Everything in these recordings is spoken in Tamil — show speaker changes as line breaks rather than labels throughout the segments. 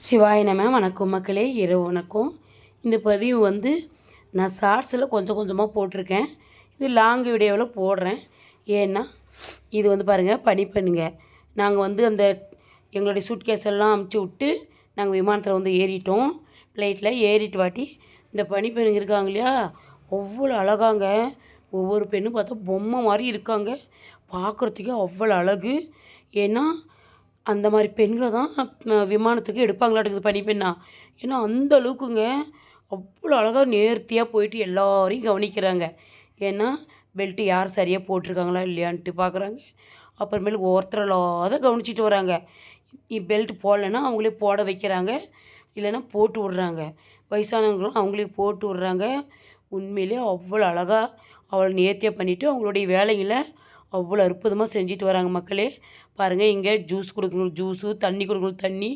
சிவாய நம. வணக்கம் மக்களே, இரவு வணக்கம். இந்த பதிவு வந்து நான் ஷார்ட்ஸில் கொஞ்சம் கொஞ்சமாக போட்டிருக்கேன். இது லாங் வீடியோவில் போடுறேன். ஏன்னா இது வந்து பாருங்கள், பனிப்பெண்ணுங்க. நாங்கள் வந்து அந்த எங்களுடைய சூட்கேஸ் எல்லாம் அமுச்சு விட்டு நாங்கள் விமானத்தில் வந்து ஏறிட்டோம். ஃப்ளைட்டில் ஏறிட்டு வாட்டி இந்த பனிப்பெண்ணுங்க இருக்காங்க இல்லையா, அவ்வளோ அழகாங்க. ஒவ்வொரு பெண்ணும் பார்த்தா பொம்மை மாதிரி இருக்காங்க. பார்க்குறதுக்கே அவ்வளோ அழகு. ஏன்னா அந்த மாதிரி பெண்களை தான் விமானத்துக்கு எடுப்பாங்களாட்டுக்குது, பனிப்பெண்ணா. ஏன்னா அந்த அளவுக்குங்க அவ்வளோ அழகாக நேர்த்தியாக போயிட்டு எல்லோரையும் கவனிக்கிறாங்க. ஏன்னா பெல்ட்டு யார் சரியாக போட்டிருக்காங்களா இல்லையான்ட்டு பார்க்குறாங்க. அப்புறமேலு ஒருத்தர் இல்லாத கவனிச்சிட்டு வராங்க. பெல்ட் போடலைன்னா அவங்களே போட வைக்கிறாங்க, இல்லைன்னா போட்டு விட்றாங்க. வயசானவங்களும் அவங்களே போட்டு விட்றாங்க. உண்மையிலே அவ்வளோ அழகாக அவ்வளோ நேர்த்தியாக பண்ணிவிட்டு அவங்களுடைய வேலைகளை அவ்வளோ அற்புதமாக செஞ்சுட்டு வராங்க மக்களே. பாருங்கள், இங்கே ஜூஸ் கொடுக்கணும் ஜூஸு, தண்ணி கொடுக்கணும் தண்ணி,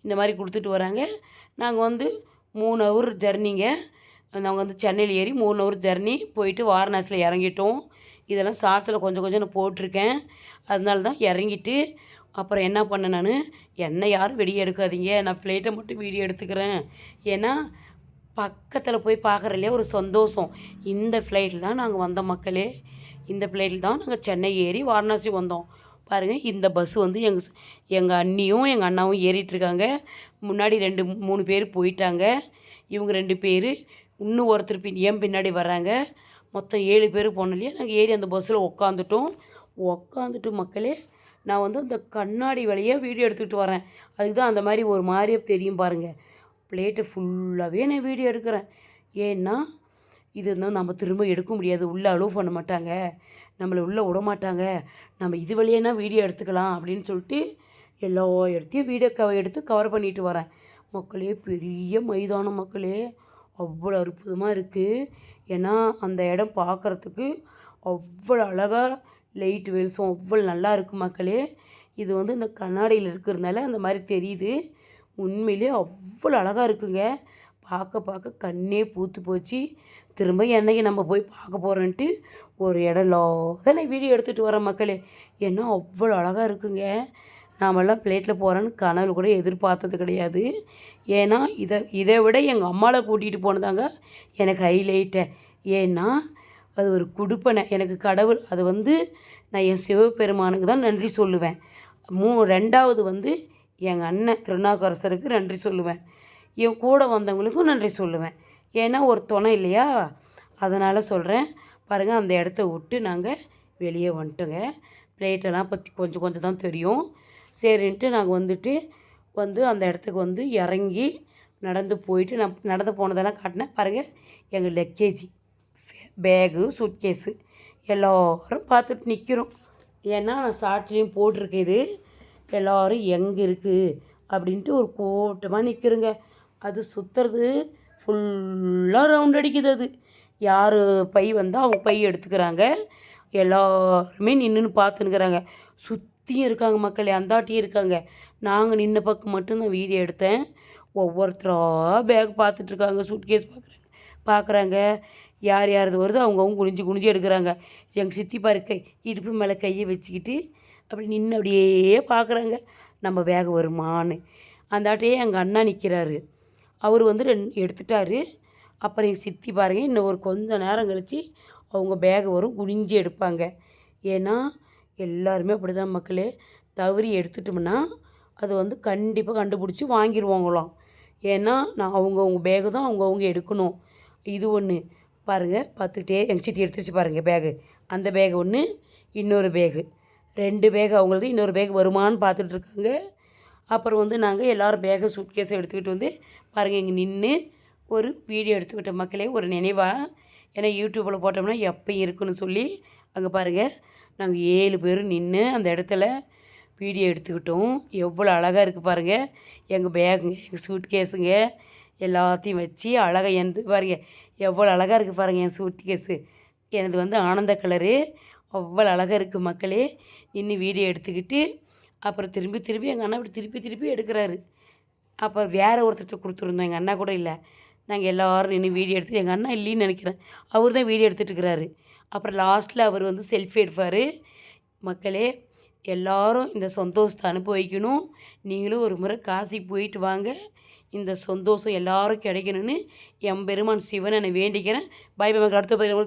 இந்த மாதிரி கொடுத்துட்டு வராங்க. நாங்கள் வந்து 3 ஹவர் ஜர்னிங்க. நாங்கள் வந்து சென்னையில் ஏறி 3 ஹவர் ஜர்னி போயிட்டு வாரணாசியில் இறங்கிட்டோம். இதெல்லாம் ஷார்ட்ஸில் கொஞ்சம் கொஞ்சம் நான் போட்டிருக்கேன். அதனால தான் இறங்கிட்டு அப்புறம் என்ன பண்ணேன், நான் என்னை யாரும் வீடியோ எடுக்காதீங்க, நான் ஃப்ளைட்டை மட்டும் வீடியோ எடுத்துக்கிறேன். ஏன்னா பக்கத்தில் போய் பார்க்குறதுலே ஒரு சந்தோஷம். இந்த ஃப்ளைட்டில் தான் நாங்கள் வந்த மக்களே. இந்த ஃப்ளைட்டில் தான் நாங்கள் சென்னை ஏறி வாரணாசி வந்தோம். பாருங்கள், இந்த பஸ்ஸு வந்து எங்கள் அண்ணியும் எங்கள் அண்ணாவும் ஏறிட்டுருக்காங்க. முன்னாடி 2-3 பேர் போயிட்டாங்க. இவங்க 2 பேர், இன்னும் ஒருத்தர் என் பின்னாடி வராங்க. மொத்தம் 7 பேர் போனோம் இல்லையா. நாங்கள் ஏறி அந்த பஸ்ஸில் உக்காந்துட்டு மக்களே, நான் வந்து அந்த கண்ணாடி வழியாக வீடியோ எடுத்துக்கிட்டு வரேன். அதுக்கு தான் அந்த மாதிரி ஒரு மாதிரியே தெரியும் பாருங்கள். பிளேட்டை ஃபுல்லாகவே நான் வீடியோ எடுக்கிறேன். ஏன்னா இது வந்து நம்ம திரும்ப எடுக்க முடியாது, உள்ளே அலோவ் பண்ண மாட்டாங்க, நம்மளை உள்ளே விட மாட்டாங்க. நம்ம இது வழியானா வீடியோ எடுத்துக்கலாம் அப்படின்னு சொல்லிட்டு எல்லா இடத்தையும் வீடியோ எடுத்து கவர் பண்ணிட்டு வரேன் மக்களே. பெரிய மைதானம் மக்களே, அவ்வளோ அற்புதமாக இருக்குது. ஏன்னா அந்த இடம் பார்க்குறதுக்கு அவ்வளோ அழகாக லைட் வெளிச்சம் அவ்வளோ நல்லா இருக்குது மக்களே. இது வந்து இந்த கண்ணாடியில் இருக்கிறதுனால அந்த மாதிரி தெரியுது. உண்மையிலே அவ்வளோ அழகாக இருக்குங்க. பார்க்க கண்ணே பூத்து போச்சு. திரும்ப என்னைக்கு நம்ம போய் பார்க்க போகிறோன்ட்டு ஒரு இடம் இல்லாத நான் வீடியோ எடுத்துகிட்டு வரேன் மக்களே. ஏன்னா அவ்வளோ அழகாக இருக்குங்க. நாமெல்லாம் ஃப்ளைட்டில் போகிறோன்னு கனவு கூட எதிர்பார்த்தது கிடையாது. ஏன்னா இதை விட எங்கள் அம்மாவை கூட்டிகிட்டு போனதாங்க எனக்கு ஹைலைட்டை. ஏன்னா அது ஒரு குடுப்பனை எனக்கு கடவுள். அது வந்து நான் என் சிவபெருமானுக்கு தான் நன்றி சொல்லுவேன். 2வது வந்து எங்கள் அண்ணன் திருநாவுக்கரசருக்கு நன்றி சொல்லுவேன். என் கூட வந்தவங்களுக்கும் நன்றி சொல்லுவேன். ஏன்னா ஒரு துணை இல்லையா, அதனால் சொல்கிறேன். பாருங்கள், அந்த இடத்த விட்டு நாங்கள் வெளியே வந்துட்டோங்க. ஃப்ளைட்டெல்லாம் பற்றி கொஞ்சம் கொஞ்சம் தான் தெரியும். சரின்ட்டு நாங்கள் வந்து அந்த இடத்துக்கு வந்து இறங்கி நடந்து போயிட்டு நான் நடந்து போனதெல்லாம் காட்டினேன். பாருங்கள், எங்கள் லக்கேஜி, பேகு, சூட்கேஸு எல்லோரும் பார்த்துட்டு நிற்கிறோம். ஏன்னா நான் ஷார்ட்ஸ்லேயும் போட்டிருக்கேன். இது எல்லோரும் எங்கே இருக்குது அப்படின்ட்டு ஒரு கூட்டமாக நிற்கிறோங்க. அது சுற்றுறது ஃபுல்லாக ரவுண்ட் அடிக்குது. அது யார் பை வந்தால் அவங்க பை எடுத்துக்கிறாங்க. எல்லாருமே நின்றுன்னு பார்த்துன்னுக்குறாங்க. சுற்றியும் இருக்காங்க மக்களே, அந்தாட்டியும் இருக்காங்க. நாங்கள் நின்ன பக்கம் மட்டும் நான் வீடியோ எடுத்தேன். ஒவ்வொருத்தராக பேக் பார்த்துட்ருக்காங்க, சூட்கேஸ் பார்க்குறாங்க. யார் யாரது வருதோ அவங்கவுங்க குனிஞ்சு எடுக்கிறாங்க. எங்கள் சித்தி பாரு இடுப்பு மேலே கையை வச்சுக்கிட்டு அப்படி நின்று அப்படியே பார்க்குறாங்க, நம்ம பேக் வருமானு. அந்தாட்டையே எங்கள் அண்ணா நிற்கிறாரு. அவர் வந்து எடுத்துட்டார். அப்புறம் எங்கள் சித்தி பாருங்கள், இன்னும் ஒரு கொஞ்சம் நேரம் கழித்து அவங்க பேக் வரும், குனிஞ்சு எடுப்பாங்க. ஏன்னா எல்லாருமே அப்படி தான் மக்களே. தவறி எடுத்துட்டோம்னா அது வந்து கண்டிப்பாக கண்டுபிடிச்சி வாங்கிடுவாங்களாம். ஏன்னா நான் அவங்கவுங்க பேகு தான் அவங்கவுங்க எடுக்கணும். இது ஒன்று பாருங்கள், பார்த்துக்கிட்டே எங்கள் சித்தி எடுத்துருச்சு பாருங்கள் பேகு. அந்த பேகு ஒன்று, இன்னொரு பேகு, 2 பேகு அவங்களது. இன்னொரு பேகு வருமானு பார்த்துட்ருக்காங்க. அப்புறம் வந்து நாங்கள் எல்லோரும் பேகை சூட்கேஸை எடுத்துக்கிட்டு வந்து பாருங்கள் இங்கே நின்று ஒரு வீடியோ எடுத்துக்கிட்டோம் மக்களே, ஒரு நினைவாக. ஏன்னா யூடியூப்பில் போட்டோம்னா எப்போ இருக்குன்னு சொல்லி அங்கே பாருங்கள், நாங்கள் 7 பேரும் நின்று அந்த இடத்துல வீடியோ எடுத்துக்கிட்டோம். எவ்வளோ அழகாக இருக்குது பாருங்கள். எங்கள் பேகுங்க, எங்கள் சூட்கேஸுங்க எல்லாத்தையும் வச்சு அழகாக எனது பாருங்கள், எவ்வளோ அழகாக இருக்குது பாருங்கள். என் சூட்கேஸு எனது வந்து ஆனந்த கலரு, அவ்வளோ அழகாக இருக்குது மக்களே. நின்று வீடியோ எடுத்துக்கிட்டு அப்புறம் திரும்பி எங்கள் அண்ணா இப்படி திருப்பி எடுக்கிறாரு. அப்போ வேறு ஒருத்தர்கிட்ட கொடுத்துருந்தோம், எங்கள் அண்ணா கூட இல்லை. நாங்கள் எல்லோரும் நின்று வீடியோ எடுத்துகிட்டு, எங்கள் அண்ணா இல்லைன்னு நினைக்கிறேன், அவர் தான் வீடியோ எடுத்துகிட்டு இருக்கிறாரு. அப்புறம் லாஸ்ட்டில் அவர் வந்து செல்ஃபி எடுப்பார் மக்களே. எல்லாரும் இந்த சந்தோஷத்தை அனுபவிக்கணும். நீங்களும் ஒரு முறை காசி போயிட்டு வாங்க. இந்த சந்தோஷம் எல்லாரும் கிடைக்கணும்னு எம்பெருமான் சிவனை நான் வேண்டிக்கிறேன். பை பை மக்கள். அடுத்த பதிவில்